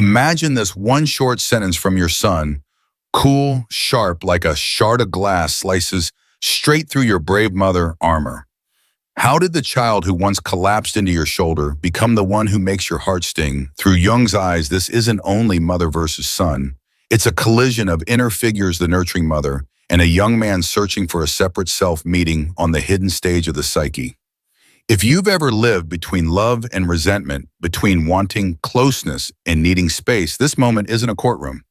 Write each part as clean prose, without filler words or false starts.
Imagine this one short sentence from your son, cool, sharp, like a shard of glass slices straight through your brave mother armor. How did the child who once collapsed into your shoulder become the one who makes your heart sting? Through Jung's eyes, this isn't only mother versus son. It's a collision of inner figures, the nurturing mother, and a young man searching for a separate self meeting on the hidden stage of the psyche. If you've ever lived between love and resentment, between wanting closeness and needing space, this moment isn't a courtroom.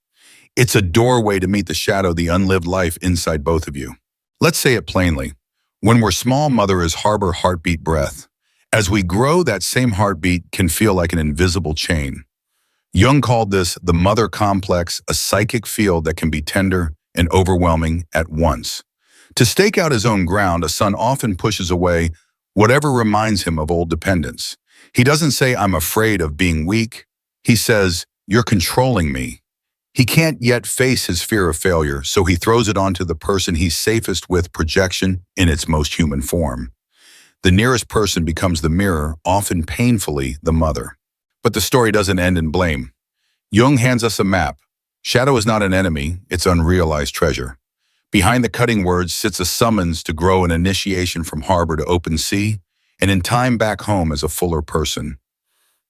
It's a doorway to meet the shadow, the unlived life inside both of you. Let's say it plainly. When we're small, mother is harbor heartbeat breath. As we grow, that same heartbeat can feel like an invisible chain. Jung called this the mother complex, a psychic field that can be tender and overwhelming at once. To stake out his own ground, a son often pushes away whatever reminds him of old dependence. He doesn't say, "I'm afraid of being weak." He says, "You're controlling me." He can't yet face his fear of failure, so he throws it onto the person he's safest with, projection in its most human form. The nearest person becomes the mirror, often painfully the mother. But the story doesn't end in blame. Jung hands us a map. Shadow is not an enemy, it's unrealized treasure. Behind the cutting words sits a summons to grow, an initiation from harbor to open sea, and in time back home as a fuller person.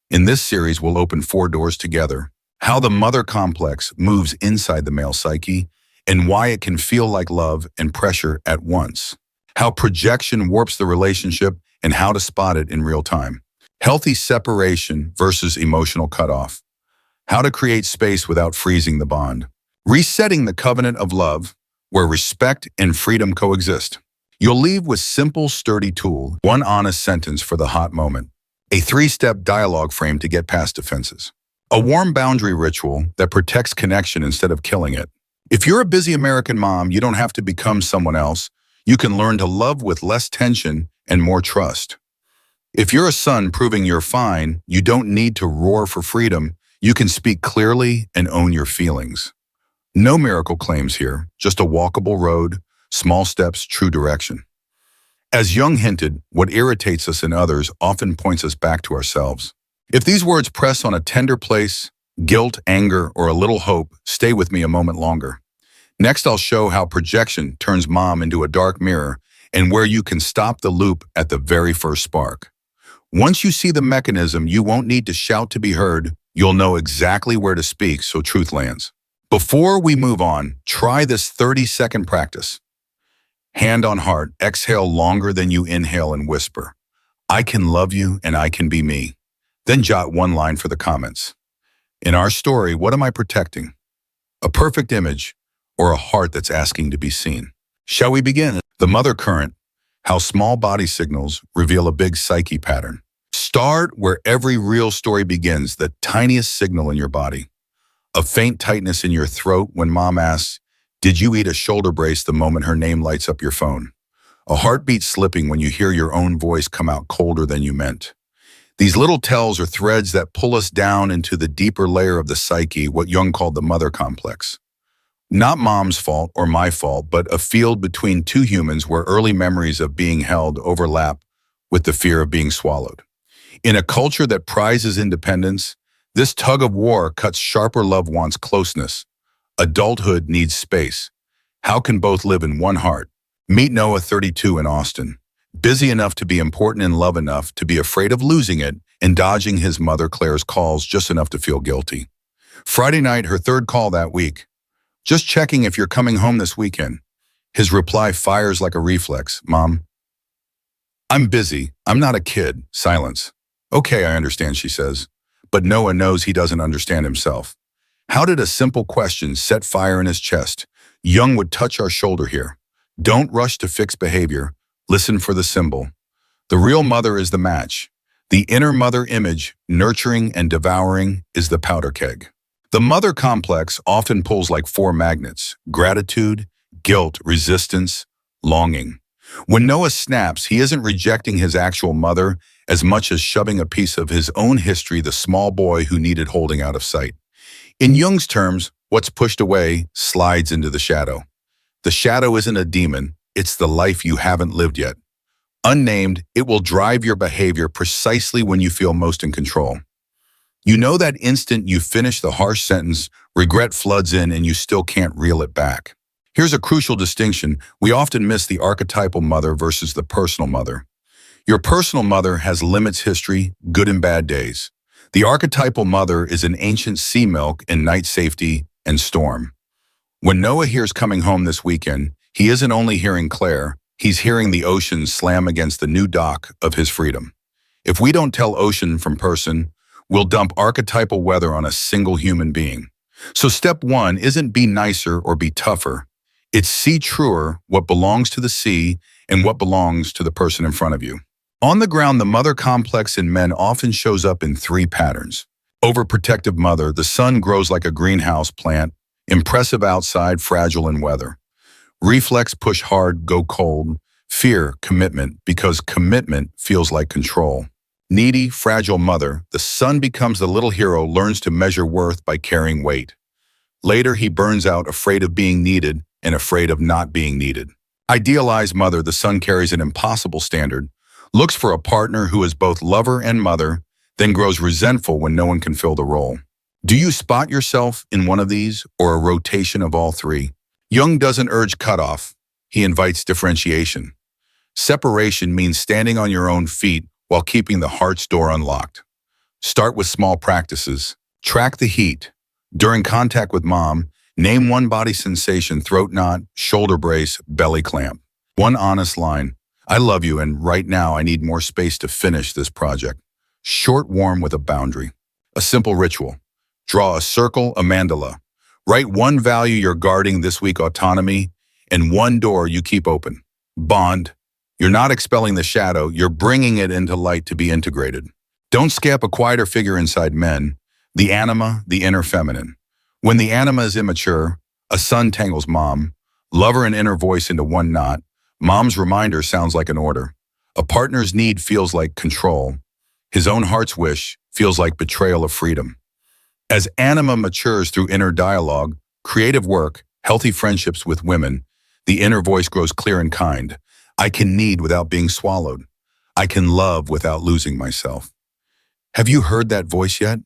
In this series, we'll open 4 doors together. How the mother complex moves inside the male psyche, and why it can feel like love and pressure at once. How projection warps the relationship, and how to spot it in real time. Healthy separation versus emotional cutoff. How to create space without freezing the bond. Resetting the covenant of love, where respect and freedom coexist. You'll leave with simple, sturdy tool, 1 honest sentence for the hot moment, a 3-step dialogue frame to get past defenses, a warm boundary ritual that protects connection instead of killing it. If you're a busy American mom, you don't have to become someone else. You can learn to love with less tension and more trust. If you're a son proving you're fine, you don't need to roar for freedom. You can speak clearly and own your feelings. No miracle claims here, just a walkable road, small steps, true direction. As Jung hinted, what irritates us in others often points us back to ourselves. If these words press on a tender place, guilt, anger, or a little hope, stay with me a moment longer. Next, I'll show how projection turns mom into a dark mirror and where you can stop the loop at the very first spark. Once you see the mechanism, you won't need to shout to be heard. You'll know exactly where to speak so truth lands. Before we move on, try this 30-second practice. Hand on heart, exhale longer than you inhale and whisper, "I can love you and I can be me." Then jot 1 line for the comments. In our story, what am I protecting? A perfect image or a heart that's asking to be seen? Shall we begin? The mother current, how small body signals reveal a big psyche pattern. Start where every real story begins, the tiniest signal in your body. A faint tightness in your throat when mom asks, "Did you eat a shoulder brace?" the moment her name lights up your phone. A heartbeat slipping when you hear your own voice come out colder than you meant. These little tells are threads that pull us down into the deeper layer of the psyche, what Jung called the mother complex. Not mom's fault or my fault, but a field between 2 humans where early memories of being held overlap with the fear of being swallowed. In a culture that prizes independence, this tug of war cuts sharper. Love wants closeness. Adulthood needs space. How can both live in one heart? Meet Noah, 32, in Austin. Busy enough to be important and love enough to be afraid of losing it, and dodging his mother Claire's calls just enough to feel guilty. Friday night, her 3rd call that week. "Just checking if you're coming home this weekend." His reply fires like a reflex. "Mom, I'm busy. I'm not a kid." Silence. "Okay, I understand," she says. But Noah knows he doesn't understand himself. How did a simple question set fire in his chest? Jung would touch our shoulder here. Don't rush to fix behavior. Listen for the symbol. The real mother is the match. The inner mother image, nurturing and devouring, is the powder keg. The mother complex often pulls like 4 magnets: gratitude, guilt, resistance, longing. When Noah snaps, he isn't rejecting his actual mother as much as shoving a piece of his own history, the small boy who needed holding, out of sight. In Jung's terms, what's pushed away slides into the shadow. The shadow isn't a demon, it's the life you haven't lived yet. Unnamed, it will drive your behavior precisely when you feel most in control. You know that instant you finish the harsh sentence, regret floods in, and you still can't reel it back. Here's a crucial distinction. We often miss the archetypal mother versus the personal mother. Your personal mother has limits history, good and bad days. The archetypal mother is an ancient sea milk in night safety and storm. When Noah hears coming home this weekend, he isn't only hearing Claire, he's hearing the ocean slam against the new dock of his freedom. If we don't tell ocean from person, we'll dump archetypal weather on a single human being. So step one isn't be nicer or be tougher. It's see truer what belongs to the sea and what belongs to the person in front of you. On the ground, the mother complex in men often shows up in three patterns. Overprotective mother, the sun grows like a greenhouse plant, impressive outside, fragile in weather. Reflex, push hard, go cold. Fear, commitment, because commitment feels like control. Needy, fragile mother, the son becomes the little hero, learns to measure worth by carrying weight. Later, he burns out, afraid of being needed and afraid of not being needed. Idealized mother, the son carries an impossible standard, looks for a partner who is both lover and mother, then grows resentful when no one can fill the role. Do you spot yourself in one of these or a rotation of all three? Jung doesn't urge cutoff, he invites differentiation. Separation means standing on your own feet while keeping the heart's door unlocked. Start with small practices. Track the heat. During contact with mom, name one body sensation: throat knot, shoulder brace, belly clamp. One honest line: I love you and right now I need more space to finish this project. Short, warm with a boundary. A simple ritual. Draw a circle, a mandala. Write one value you're guarding this week: autonomy, and one door you keep open: bond. You're not expelling the shadow, you're bringing it into light to be integrated. Don't skip a quieter figure inside men: the anima, the inner feminine. When the anima is immature, a son tangles mom, lover and inner voice into one knot. Mom's reminder sounds like an order. A partner's need feels like control. His own heart's wish feels like betrayal of freedom. As anima matures through inner dialogue, creative work, healthy friendships with women, the inner voice grows clear and kind. I can need without being swallowed. I can love without losing myself. Have you heard that voice yet?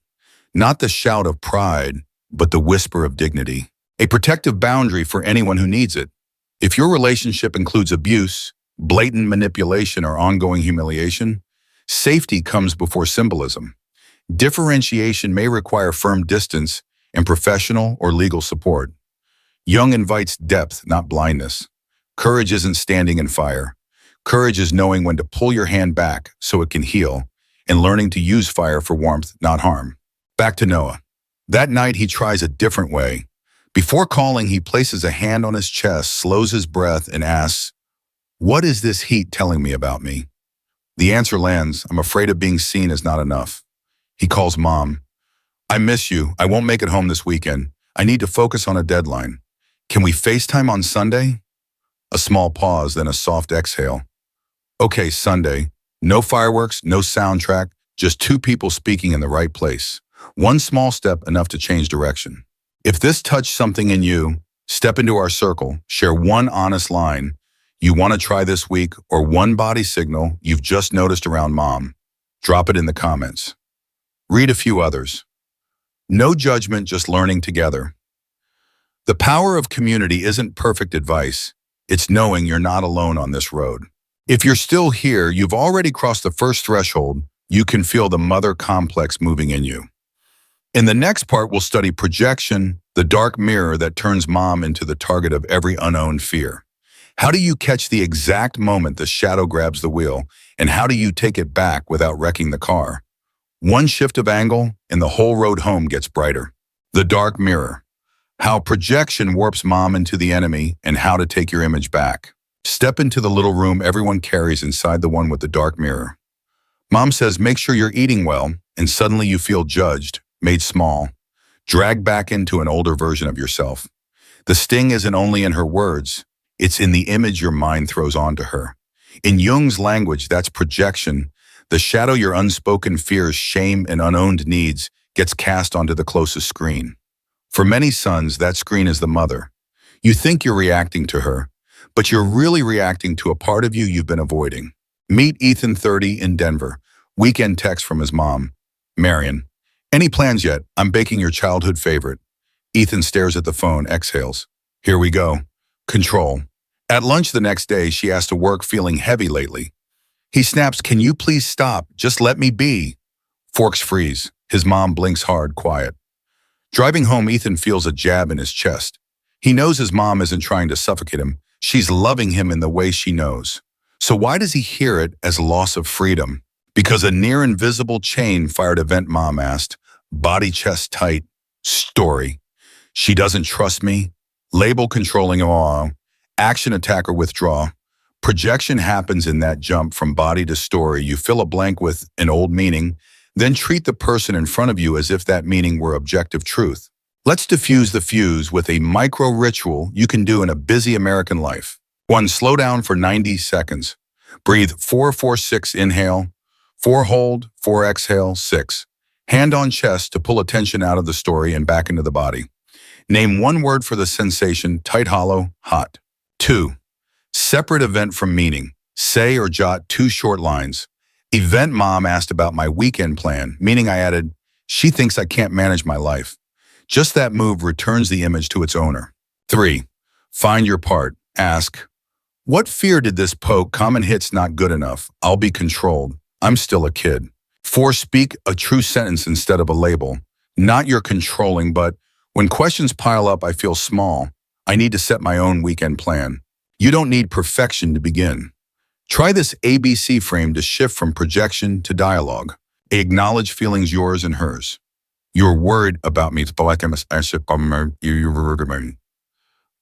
Not the shout of pride, but the whisper of dignity. A protective boundary for anyone who needs it. If your relationship includes abuse, blatant manipulation, or ongoing humiliation, safety comes before symbolism. Differentiation may require firm distance and professional or legal support. Jung invites depth, not blindness. Courage isn't standing in fire. Courage is knowing when to pull your hand back so it can heal, and learning to use fire for warmth, not harm. Back to Noah. That night he tries a different way. Before calling, he places a hand on his chest, slows his breath, and asks, "What is this heat telling me about me?" The answer lands: "I'm afraid of being seen is not enough." He calls mom. "I miss you. I won't make it home this weekend. I need to focus on a deadline. Can we FaceTime on Sunday?" A small pause, then a soft exhale. "Okay, Sunday. No fireworks, no soundtrack, just two people speaking in the right place. One small step, enough to change direction." If this touched something in you, step into our circle, share one honest line you want to try this week, or one body signal you've just noticed around mom. Drop it in the comments. Read a few others. No judgment, just learning together. The power of community isn't perfect advice. It's knowing you're not alone on this road. If you're still here, you've already crossed the first threshold. You can feel the mother complex moving in you. In the next part, we'll study projection, the dark mirror that turns mom into the target of every unowned fear. How do you catch the exact moment the shadow grabs the wheel, and how do you take it back without wrecking the car? One shift of angle, and the whole road home gets brighter. The dark mirror. How projection warps mom into the enemy, and how to take your image back. Step into the little room everyone carries inside the one with the dark mirror. Mom says, "Make sure you're eating well," and suddenly you feel judged, made small, dragged back into an older version of yourself. The sting isn't only in her words, it's in the image your mind throws onto her. In Jung's language, that's projection. The shadow your unspoken fears, shame, and unowned needs gets cast onto the closest screen. For many sons, that screen is the mother. You think you're reacting to her, but you're really reacting to a part of you you've been avoiding. Meet Ethan, 30, in Denver. Weekend text from his mom, Marion. Any plans yet? I'm baking your childhood favorite. Ethan stares at the phone, exhales. Here we go. Control. At lunch the next day, she has to work feeling heavy lately. He snaps, can you please stop? Just let me be. Forks freeze. His mom blinks hard, quiet. Driving home, Ethan feels a jab in his chest. He knows his mom isn't trying to suffocate him. She's loving him in the way she knows. So why does he hear it as loss of freedom? Because a near invisible chain fired event, mom asked. Body chest tight. Story. She doesn't trust me. Label controlling all. Action attacker withdraw. Projection happens in that jump from body to story. You fill a blank with an old meaning, then treat the person in front of you as if that meaning were objective truth. Let's diffuse the fuse with a micro ritual you can do in a busy American life. 1. Slow down for 90 seconds. Breathe 4-4-6 inhale, 4 hold, 4 exhale, 6. Hand on chest to pull attention out of the story and back into the body. Name one word for the sensation, tight, hollow, hot. 2. Separate event from meaning. Say or jot 2 short lines. Event, mom asked about my weekend plan, meaning I added, she thinks I can't manage my life. Just that move returns the image to its owner. 3. Find your part. Ask, what fear did this poke? Common hits not good enough. I'll be controlled. I'm still a kid. 4. Speak a true sentence instead of a label. Not you're controlling, but when questions pile up, I feel small. I need to set my own weekend plan. You don't need perfection to begin. Try this ABC frame to shift from projection to dialogue. Acknowledge feelings yours and hers. You're worried about me.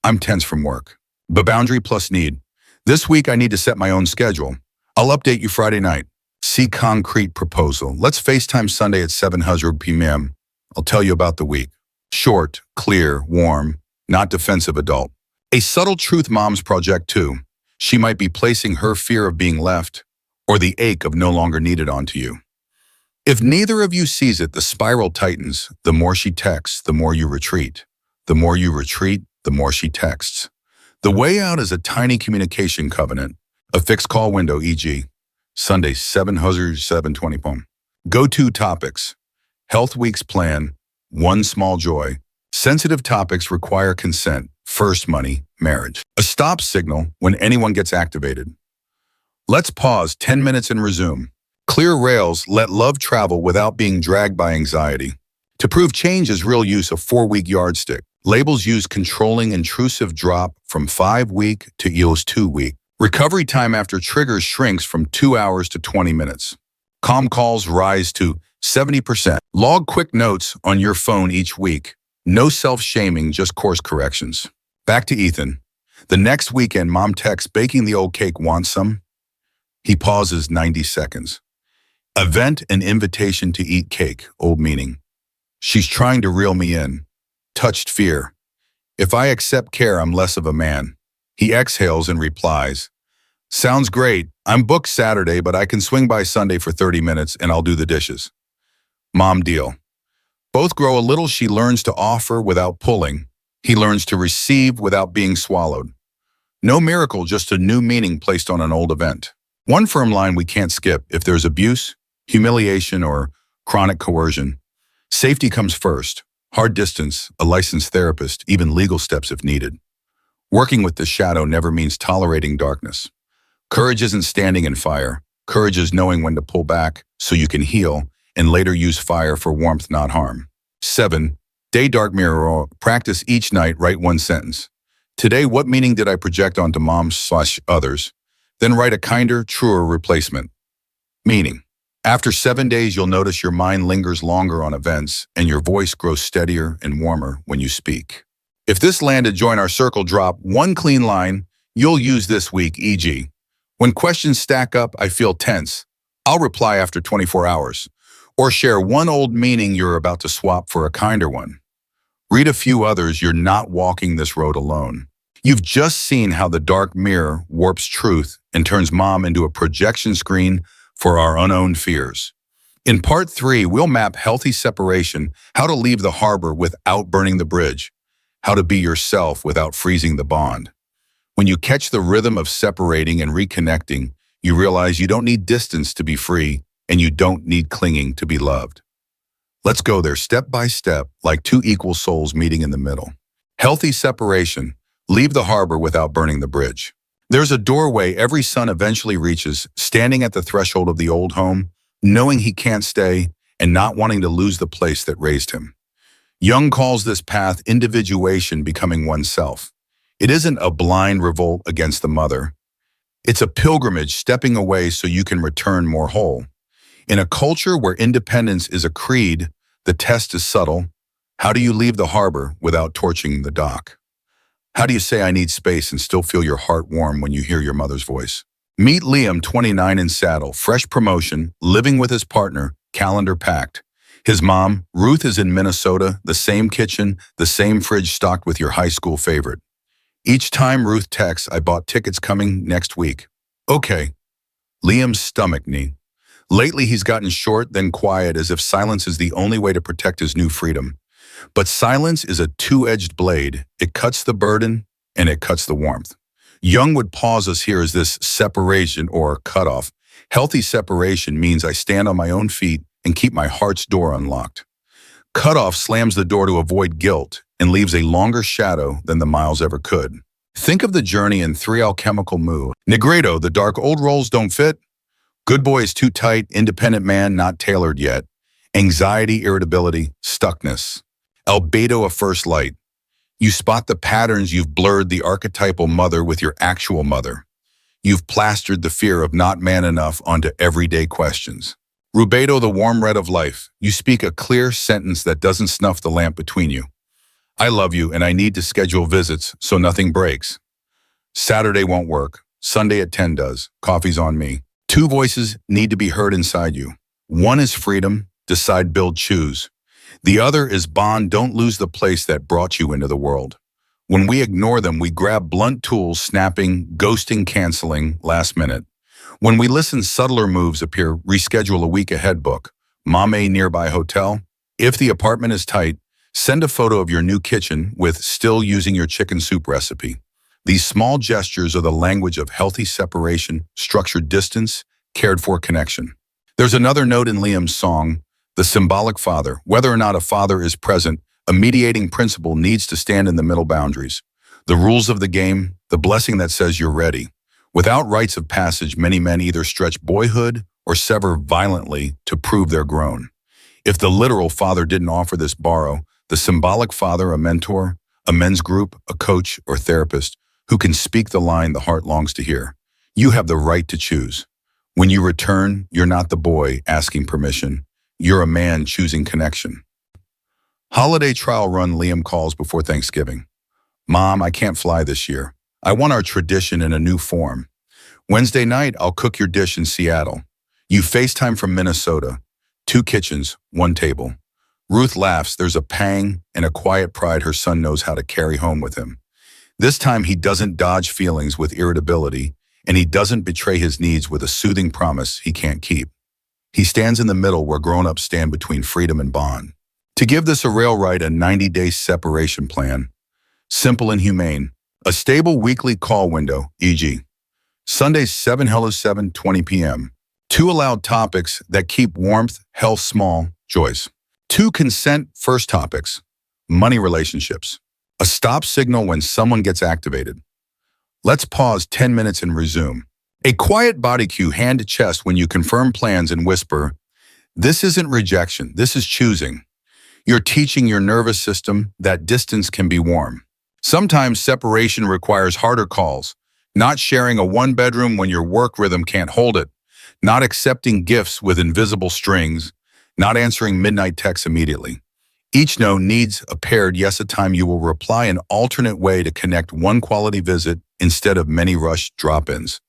I'm tense from work. But boundary plus need. This week I need to set my own schedule. I'll update you Friday night. See concrete proposal. Let's FaceTime Sunday at 7:00 p.m. I'll tell you about the week. Short, clear, warm, not defensive adult. A subtle truth moms project too. She might be placing her fear of being left or the ache of no longer needed onto you. If neither of you sees it, the spiral tightens. The more she texts, the more you retreat. The more you retreat, the more she texts. The way out is a tiny communication covenant, a fixed call window, e.g. Sunday, 7:20 p.m. Go-to topics. Health week's plan. One small joy. Sensitive topics require consent. First, money, marriage. A stop signal when anyone gets activated. Let's pause 10 minutes and resume. Clear rails, let love travel without being dragged by anxiety. To prove change is real, use a 4-week yardstick. Labels use controlling intrusive drop from 5-week to EOS 2-week. Recovery time after triggers shrinks from 2 hours to 20 minutes. Calm calls rise to 70%. Log quick notes on your phone each week. No self-shaming, just course corrections. Back to Ethan. The next weekend, mom texts, baking the old cake, want some? He pauses 90 seconds. Event an invitation to eat cake, old meaning. She's trying to reel me in. Touched fear. If I accept care, I'm less of a man. He exhales and replies, sounds great. I'm booked Saturday, but I can swing by Sunday for 30 minutes and I'll do the dishes. Mom deal. Both grow a little. She learns to offer without pulling. He learns to receive without being swallowed. No miracle, just a new meaning placed on an old event. One firm line we can't skip. If there's abuse, humiliation, or chronic coercion, safety comes first. Hard distance, a licensed therapist, even legal steps if needed. Working with the shadow never means tolerating darkness. Courage isn't standing in fire. Courage is knowing when to pull back so you can heal and later use fire for warmth, not harm. 7. Day dark mirror. Practice each night. Write one sentence. Today, what meaning did I project onto moms/others? Then write a kinder, truer replacement. Meaning. After 7 days, you'll notice your mind lingers longer on events and your voice grows steadier and warmer when you speak. If this landed, join our circle. Drop one clean line you'll use this week, e.g. when questions stack up, I feel tense. I'll reply after 24 hours. Or share one old meaning you're about to swap for a kinder one. Read a few others. You're not walking this road alone. You've just seen how the dark mirror warps truth and turns mom into a projection screen for our unowned fears. In part 3, we'll map healthy separation, how to leave the harbor without burning the bridge, how to be yourself without freezing the bond. When you catch the rhythm of separating and reconnecting, you realize you don't need distance to be free, and you don't need clinging to be loved. Let's go there step by step, like two equal souls meeting in the middle. Healthy separation. Leave the harbor without burning the bridge. There's a doorway every son eventually reaches, standing at the threshold of the old home, knowing he can't stay and not wanting to lose the place that raised him. Jung calls this path individuation, becoming oneself. It isn't a blind revolt against the mother. It's a pilgrimage, stepping away so you can return more whole. In a culture where independence is a creed, the test is subtle. How do you leave the harbor without torching the dock? How do you say I need space and still feel your heart warm when you hear your mother's voice? Meet Liam, 29 in Saddle, fresh promotion, living with his partner, calendar packed. His mom, Ruth, is in Minnesota, the same kitchen, the same fridge stocked with your high school favorite. Each time Ruth texts, I bought tickets coming next week. Okay. Liam's stomach knee. Lately, he's gotten short, then quiet, as if silence is the only way to protect his new freedom. But silence is a two-edged blade. It cuts the burden, and it cuts the warmth. Jung would pause us here as this separation or cutoff. Healthy separation means I stand on my own feet and keep my heart's door unlocked. Cutoff slams the door to avoid guilt and leaves a longer shadow than the miles ever could. Think of the journey in Three Alchemical Mood. Negredo, the dark old roles don't fit. Good boy is too tight, independent man not tailored yet. Anxiety, irritability, stuckness. Albedo, a first light. You spot the patterns, you've blurred the archetypal mother with your actual mother. You've plastered the fear of not man enough onto everyday questions. Rubedo, the warm red of life. You speak a clear sentence that doesn't snuff the lamp between you. I love you and I need to schedule visits so nothing breaks. Saturday won't work. Sunday at 10 does. Coffee's on me. Two voices need to be heard inside you. One is freedom, decide, build, choose. The other is bond, don't lose the place that brought you into the world. When we ignore them, we grab blunt tools, snapping, ghosting, canceling, last minute. When we listen, subtler moves appear, reschedule a week ahead book. Mame nearby hotel. If the apartment is tight, send a photo of your new kitchen with still using your chicken soup recipe. These small gestures are the language of healthy separation, structured distance, cared for connection. There's another note in Liam's song, the symbolic father. Whether or not a father is present, a mediating principle needs to stand in the middle boundaries. The rules of the game, the blessing that says you're ready. Without rites of passage, many men either stretch boyhood or sever violently to prove they're grown. If the literal father didn't offer this borrow, the symbolic father, a mentor, a men's group, a coach, or therapist, who can speak the line the heart longs to hear. You have the right to choose. When you return, you're not the boy asking permission. You're a man choosing connection. Holiday trial run, Liam calls before Thanksgiving. Mom, I can't fly this year. I want our tradition in a new form. Wednesday night, I'll cook your dish in Seattle. You FaceTime from Minnesota. 2 kitchens, 1 table. Ruth laughs. There's a pang and a quiet pride her son knows how to carry home with him. This time he doesn't dodge feelings with irritability, and he doesn't betray his needs with a soothing promise he can't keep. He stands in the middle where grown-ups stand between freedom and bond. To give this a rail right, a 90-day separation plan. Simple and humane. A stable weekly call window, e.g. Sundays 7:20 p.m. 2 allowed topics that keep warmth, health small, joys. 2 consent first topics. Money relationships. A stop signal when someone gets activated. Let's pause 10 minutes and resume. A quiet body cue, hand to chest when you confirm plans and whisper, this isn't rejection, this is choosing. You're teaching your nervous system that distance can be warm. Sometimes separation requires harder calls, not sharing a 1-bedroom when your work rhythm can't hold it, not accepting gifts with invisible strings, not answering midnight texts immediately. Each no needs a paired yes, a time you will reply an alternate way to connect one quality visit instead of many rushed drop-ins.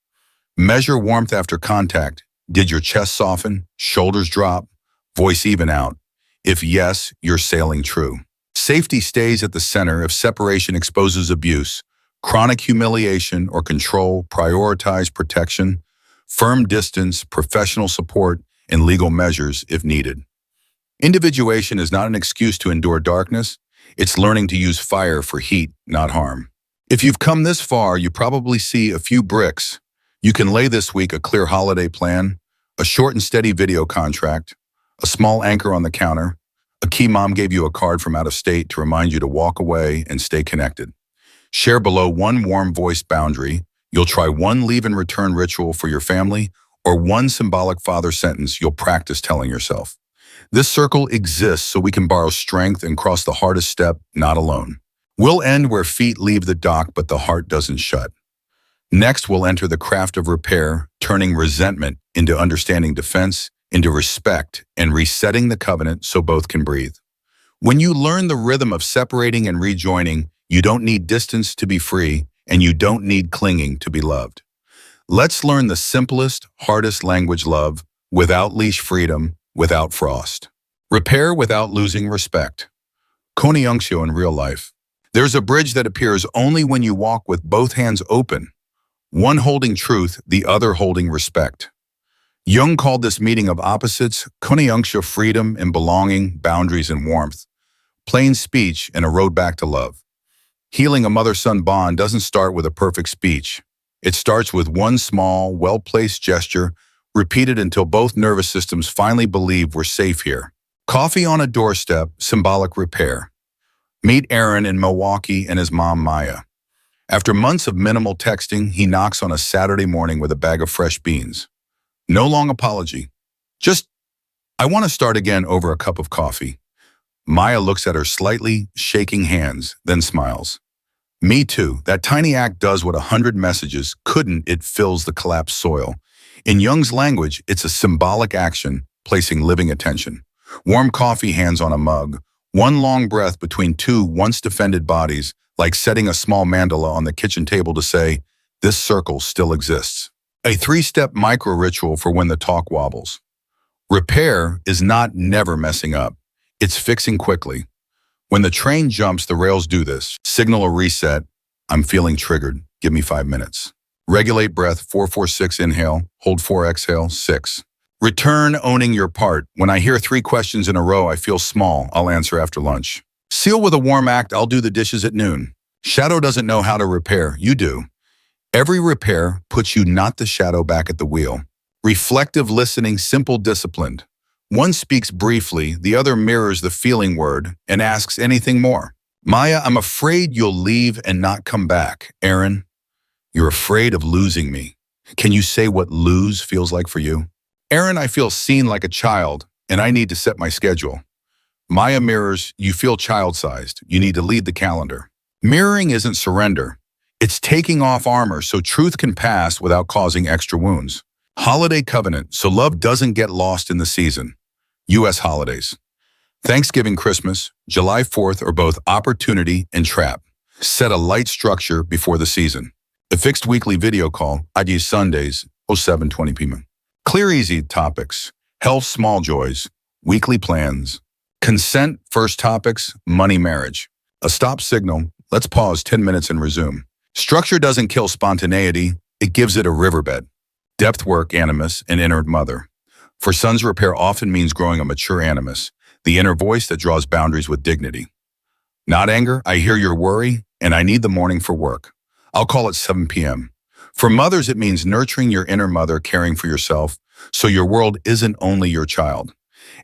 Measure warmth after contact. Did your chest soften, shoulders drop, voice even out? If yes, you're sailing true. Safety stays at the center. If separation exposes abuse, chronic humiliation, or control, prioritize protection, firm distance, professional support, and legal measures if needed. Individuation is not an excuse to endure darkness. It's learning to use fire for heat, not harm. If you've come this far, you probably see a few bricks. You can lay this week a clear holiday plan, a short and steady video contract, a small anchor on the counter, A key mom gave you a card from out of state to remind you to walk away and stay connected. Share below one warm voice boundary. You'll try one leave and return ritual for your family or one symbolic father sentence you'll practice telling yourself. This circle exists so we can borrow strength and cross the hardest step, not alone. We'll end where feet leave the dock but the heart doesn't shut. Next, we'll enter the craft of repair, turning resentment into understanding defense, into respect, and resetting the covenant so both can breathe. When you learn the rhythm of separating and rejoining, you don't need distance to be free, and you don't need clinging to be loved. Let's learn the simplest, hardest language love, without leash freedom, without frost. Repair without losing respect. Jungian in real life. There's a bridge that appears only when you walk with both hands open, one holding truth, the other holding respect. Jung called this meeting of opposites Jungian freedom and belonging, boundaries and warmth, plain speech and a road back to love. Healing a mother-son bond doesn't start with a perfect speech. It starts with one small, well-placed gesture, repeated until both nervous systems finally believe we're safe here. Coffee on a doorstep, symbolic repair. Meet Aaron in Milwaukee and his mom, Maya. After months of minimal texting, he knocks on a Saturday morning with a bag of fresh beans. No long apology. Just, I want to start again over a cup of coffee. Maya looks at her slightly shaking hands, then smiles. Me too. That tiny act does what 100 messages couldn't. It fills the collapsed soil. In Jung's language, it's a symbolic action, placing living attention. Warm coffee hands on a mug. One long breath between two once defended bodies, like setting a small mandala on the kitchen table to say, this circle still exists. A 3-step micro-ritual for when the talk wobbles. Repair is not never messing up. It's fixing quickly. When the train jumps, the rails do this. Signal a reset. I'm feeling triggered. Give me 5 minutes. Regulate breath. 4-4-6 inhale. Hold 4 exhale. 6. Return owning your part. When I hear 3 questions in a row, I feel small. I'll answer after lunch. Seal with a warm act. I'll do the dishes at noon. Shadow doesn't know how to repair. You do. Every repair puts you not the shadow back at the wheel. Reflective listening, simple, disciplined. One speaks briefly, the other mirrors the feeling word and asks anything more. Maya, I'm afraid you'll leave and not come back. Aaron, you're afraid of losing me. Can you say what lose feels like for you? Aaron, I feel seen like a child, and I need to set my schedule. Maya mirrors, you feel child-sized. You need to lead the calendar. Mirroring isn't surrender. It's taking off armor so truth can pass without causing extra wounds. Holiday covenant, so love doesn't get lost in the season. U.S. holidays. Thanksgiving, Christmas, July 4th are both opportunity and trap. Set a light structure before the season. The fixed weekly video call, ID Sundays, 07:20 p.m. Clear, easy topics. Health, small joys. Weekly plans. Consent, first topics, money, marriage. A stop signal, let's pause 10 minutes and resume. Structure doesn't kill spontaneity, it gives it a riverbed. Depth work, animus, and inner mother. For sons, repair often means growing a mature animus, the inner voice that draws boundaries with dignity. Not anger, I hear your worry, and I need the morning for work. I'll call it 7 p.m. For mothers, it means nurturing your inner mother, caring for yourself, so your world isn't only your child.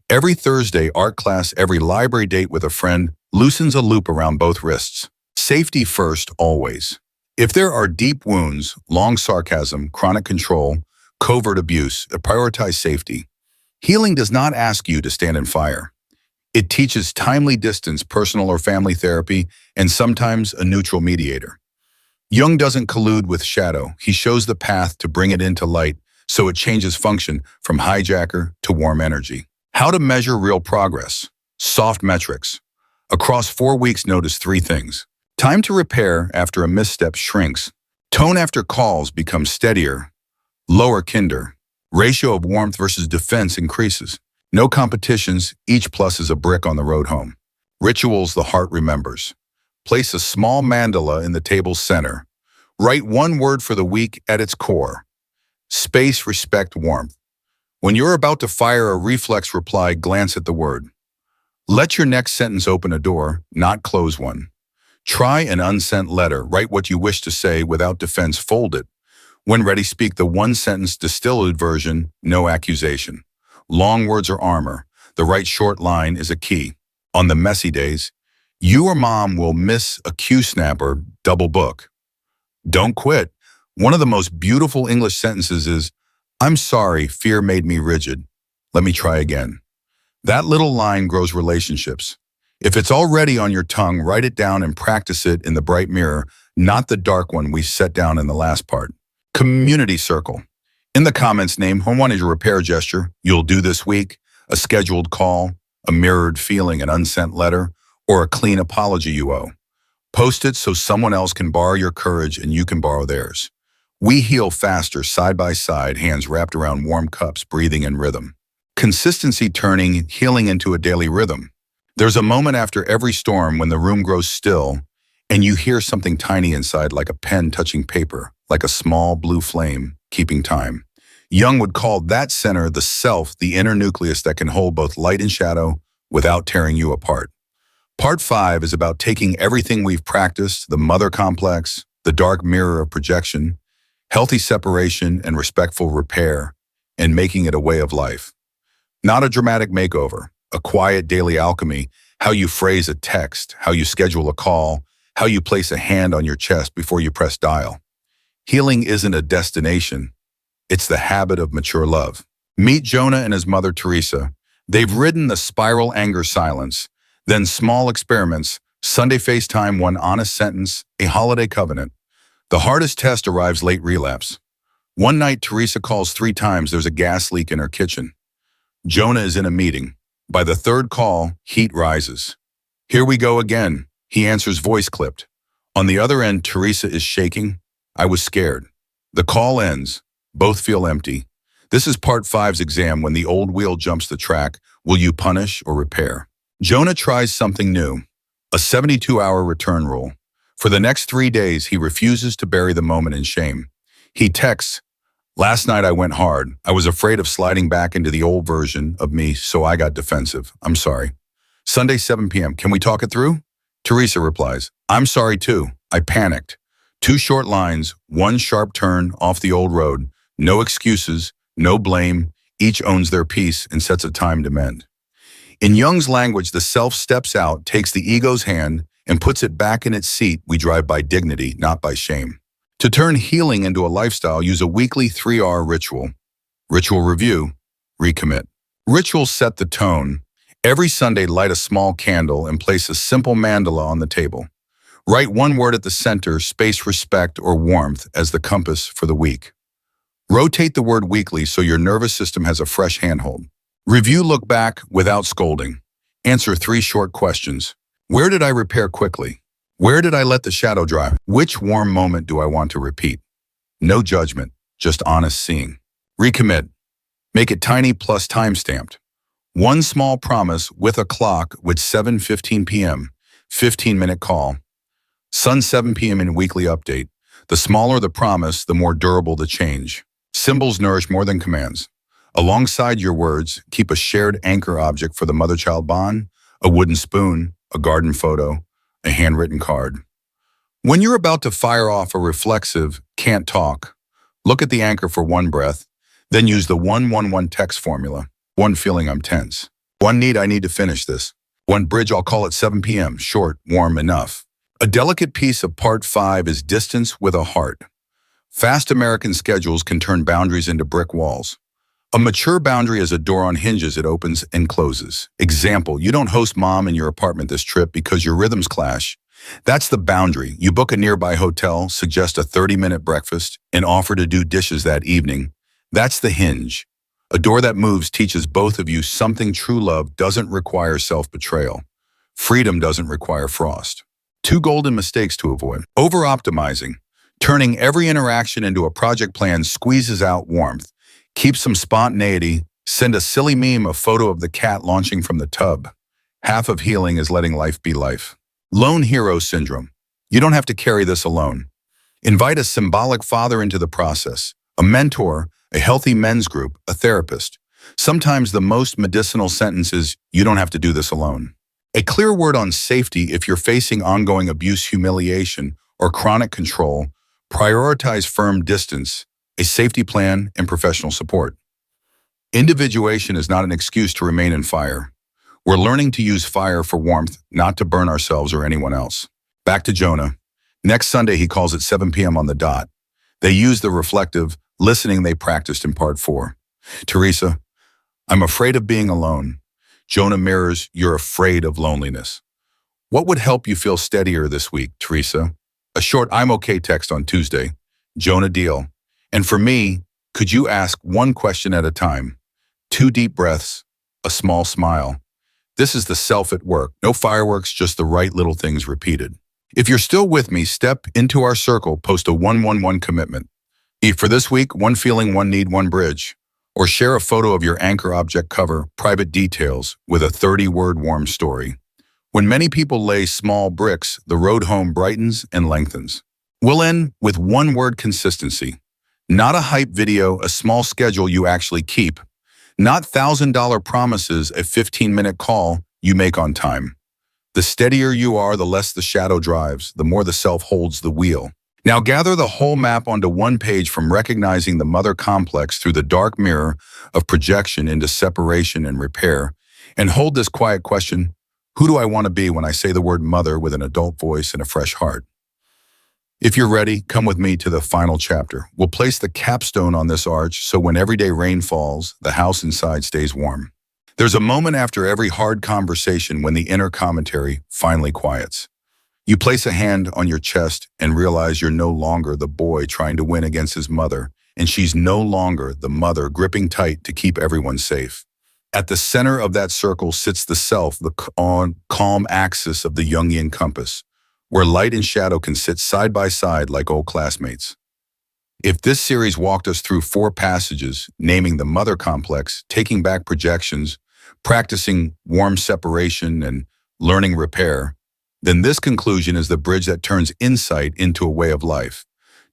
Every Thursday, art class, every library date with a friend loosens a loop around both wrists. Safety first, always. If there are deep wounds, long sarcasm, chronic control, covert abuse, prioritize safety. Healing does not ask you to stand in fire. It teaches timely distance, personal or family therapy, and sometimes a neutral mediator. Jung doesn't collude with shadow. He shows the path to bring it into light so it changes function from hijacker to warm energy. How to measure real progress. Soft metrics. Across 4 weeks, notice 3 things. Time to repair after a misstep shrinks. Tone after calls becomes steadier. Lower kinder. Ratio of warmth versus defense increases. No competitions, each plus is a brick on the road home. Rituals the heart remembers. Place a small mandala in the table's center. Write 1 word for the week at its core. Space, respect, warmth. When you're about to fire a reflex reply, glance at the word. Let your next sentence open a door, not close one. Try an unsent letter. Write what you wish to say without defense. Fold it. When ready, speak the 1-sentence distilled version, no accusation. Long words are armor. The right short line is a key. On the messy days, you or mom will miss a cue snapper, double book. Don't quit. One of the most beautiful English sentences is, "I'm sorry, fear made me rigid. Let me try again." That little line grows relationships. If it's already on your tongue, write it down and practice it in the bright mirror, not the dark one we set down in the last part. Community circle. In the comments, name one is your repair gesture you'll do this week, a scheduled call, a mirrored feeling, an unsent letter, or a clean apology you owe. Post it so someone else can borrow your courage and you can borrow theirs. We heal faster, side by side, hands wrapped around warm cups, breathing in rhythm. Consistency turning healing into a daily rhythm. There's a moment after every storm when the room grows still and you hear something tiny inside, like a pen touching paper, like a small blue flame keeping time. Jung would call that center the self, the inner nucleus that can hold both light and shadow without tearing you apart. Part 5 is about taking everything we've practiced, the mother complex, the dark mirror of projection, healthy separation and respectful repair, and making it a way of life. Not a dramatic makeover, a quiet daily alchemy, how you phrase a text, how you schedule a call, how you place a hand on your chest before you press dial. Healing isn't a destination, it's the habit of mature love. Meet Jonah and his mother Teresa. They've ridden the spiral anger silence, then small experiments, Sunday FaceTime, one honest sentence, a holiday covenant. The hardest test arrives late relapse. One night, Teresa calls 3 times there's a gas leak in her kitchen. Jonah is in a meeting. By the 3rd call, heat rises. "Here we go again," he answers, voice clipped. On the other end, Teresa is shaking. "I was scared." The call ends. Both feel empty. This is part 5's exam when the old wheel jumps the track. Will you punish or repair? Jonah tries something new, a 72-hour return rule. For the next 3 days, he refuses to bury the moment in shame. He texts, "Last night I went hard. I was afraid of sliding back into the old version of me, so I got defensive. I'm sorry." Sunday, 7 p.m. "Can we talk it through?" Teresa replies, "I'm sorry too. I panicked." 2 short lines, 1 sharp turn off the old road. No excuses, no blame. Each owns their piece and sets a time to mend. In Jung's language, the self steps out, takes the ego's hand, and puts it back in its seat. We drive by dignity, not by shame. To turn healing into a lifestyle, use a weekly 3R ritual. Ritual review, recommit. Rituals set the tone. Every Sunday, light a small candle and place a simple mandala on the table. Write 1 word at the center, space respect or warmth as the compass for the week. Rotate the word weekly so your nervous system has a fresh handhold. Review, look back without scolding. Answer 3 short questions. Where did I repair quickly? Where did I let the shadow dry? Which warm moment do I want to repeat? No judgment, just honest seeing. Recommit. Make it tiny plus time-stamped. 1 small promise with a clock with 7:15 p.m., 15-minute call. Sun 7 p.m. in weekly update. The smaller the promise, the more durable the change. Symbols nourish more than commands. Alongside your words, keep a shared anchor object for the mother-child bond, a wooden spoon, a garden photo, a handwritten card. When you're about to fire off a reflexive, can't talk, look at the anchor for 1 breath, then use the 1-1-1 text formula. 1 feeling, I'm tense. 1 need, I need to finish this. 1 bridge, I'll call at 7 p.m., short, warm, enough. A delicate piece of part 5 is distance with a heart. Fast American schedules can turn boundaries into brick walls. A mature boundary is a door on hinges. It opens and closes. Example, you don't host mom in your apartment this trip because your rhythms clash. That's the boundary. You book a nearby hotel, suggest a 30-minute breakfast, and offer to do dishes that evening. That's the hinge. A door that moves teaches both of you something. True love doesn't require self-betrayal. Freedom doesn't require frost. 2 golden mistakes to avoid. Over-optimizing. Turning every interaction into a project plan squeezes out warmth. Keep some spontaneity. Send a silly meme, a photo of the cat launching from the tub. Half of healing is letting life be life. Lone hero syndrome. You don't have to carry this alone. Invite a symbolic father into the process, a mentor, a healthy men's group, a therapist. Sometimes the most medicinal sentence is, "You don't have to do this alone." A clear word on safety. If you're facing ongoing abuse, humiliation, or chronic control, prioritize firm distance, a safety plan, and professional support. Individuation is not an excuse to remain in fire. We're learning to use fire for warmth, not to burn ourselves or anyone else. Back to Jonah. Next Sunday, he calls at 7 p.m. on the dot. They use the reflective listening they practiced in part 4. Teresa, I'm afraid of being alone. Jonah mirrors, you're afraid of loneliness. What would help you feel steadier this week, Teresa? A short I'm okay text on Tuesday. Jonah, deal. And for me, could you ask one question at a time? 2 deep breaths, a small smile. This is the self at work. No fireworks, just the right little things repeated. If you're still with me, step into our circle, post a 111 commitment. For this week, 1 feeling, 1 need, 1 bridge. Or share a photo of your anchor object cover, private details, with a 30-word warm story. When many people lay small bricks, the road home brightens and lengthens. We'll end with 1-word consistency. Not a hype video, a small schedule you actually keep. Not $1,000 promises, a 15-minute call you make on time. The steadier you are, the less the shadow drives, the more the self holds the wheel. Now gather the whole map onto 1 page, from recognizing the mother complex through the dark mirror of projection into separation and repair, and hold this quiet question: who do I want to be when I say the word mother with an adult voice and a fresh heart? If you're ready, come with me to the final chapter. We'll place the capstone on this arch so when everyday rain falls, the house inside stays warm. There's a moment after every hard conversation when the inner commentary finally quiets. You place a hand on your chest and realize you're no longer the boy trying to win against his mother, and she's no longer the mother gripping tight to keep everyone safe. At the center of that circle sits the self, the calm axis of the Jungian compass, where light and shadow can sit side by side like old classmates. If this series walked us through 4 passages, naming the mother complex, taking back projections, practicing warm separation, and learning repair, then this conclusion is the bridge that turns insight into a way of life.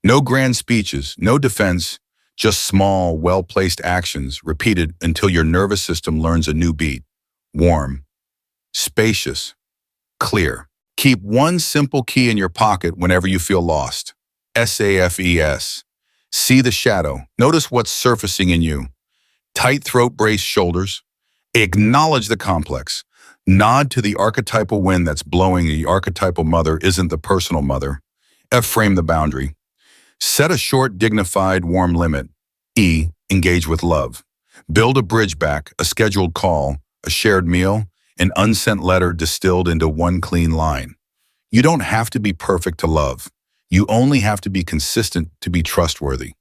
No grand speeches, no defense, just small, well-placed actions repeated until your nervous system learns a new beat. Warm, spacious, clear. Keep 1 simple key in your pocket whenever you feel lost. SAFES. See the shadow. Notice what's surfacing in you. Tight throat, brace shoulders. Acknowledge the complex. Nod to the archetypal wind that's blowing. The archetypal mother isn't the personal mother. Frame the boundary. Set a short, dignified, warm limit. Engage with love. Build a bridge back, a scheduled call, a shared meal, an unsent letter distilled into 1 clean line. You don't have to be perfect to love. You only have to be consistent to be trustworthy.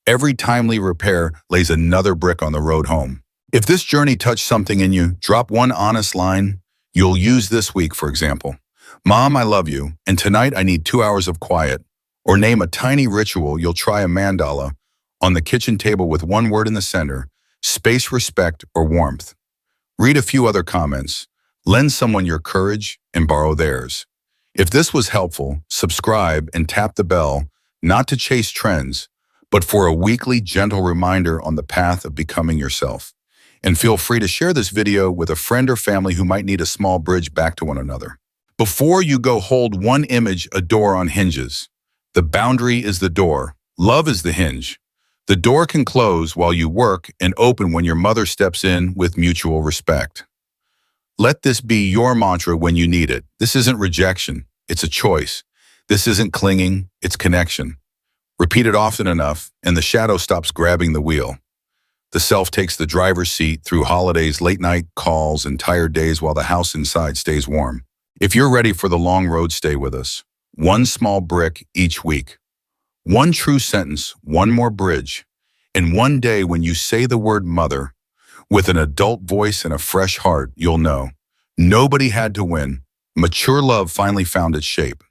Every timely repair lays another brick on the road home. If this journey touched something in you, drop 1 honest line you'll use this week, for example. Mom, I love you, and tonight I need 2 hours of quiet. Or name a tiny ritual you'll try, a mandala on the kitchen table with 1 word in the center: space, respect, or warmth. Read a few other comments. Lend someone your courage and borrow theirs. If this was helpful, subscribe and tap the bell, not to chase trends, but for a weekly gentle reminder on the path of becoming yourself. And feel free to share this video with a friend or family who might need a small bridge back to one another. Before you go, hold 1 image: a door on hinges. The boundary is the door. Love is the hinge. The door can close while you work and open when your mother steps in with mutual respect. Let this be your mantra when you need it. This isn't rejection, it's a choice. This isn't clinging, it's connection. Repeat it often enough, and the shadow stops grabbing the wheel. The self takes the driver's seat through holidays, late night calls, and tired days while the house inside stays warm. If you're ready for the long road, stay with us. 1 small brick each week. 1 true sentence, 1 more bridge. And one day when you say the word mother, with an adult voice and a fresh heart, you'll know nobody had to win. Mature love finally found its shape.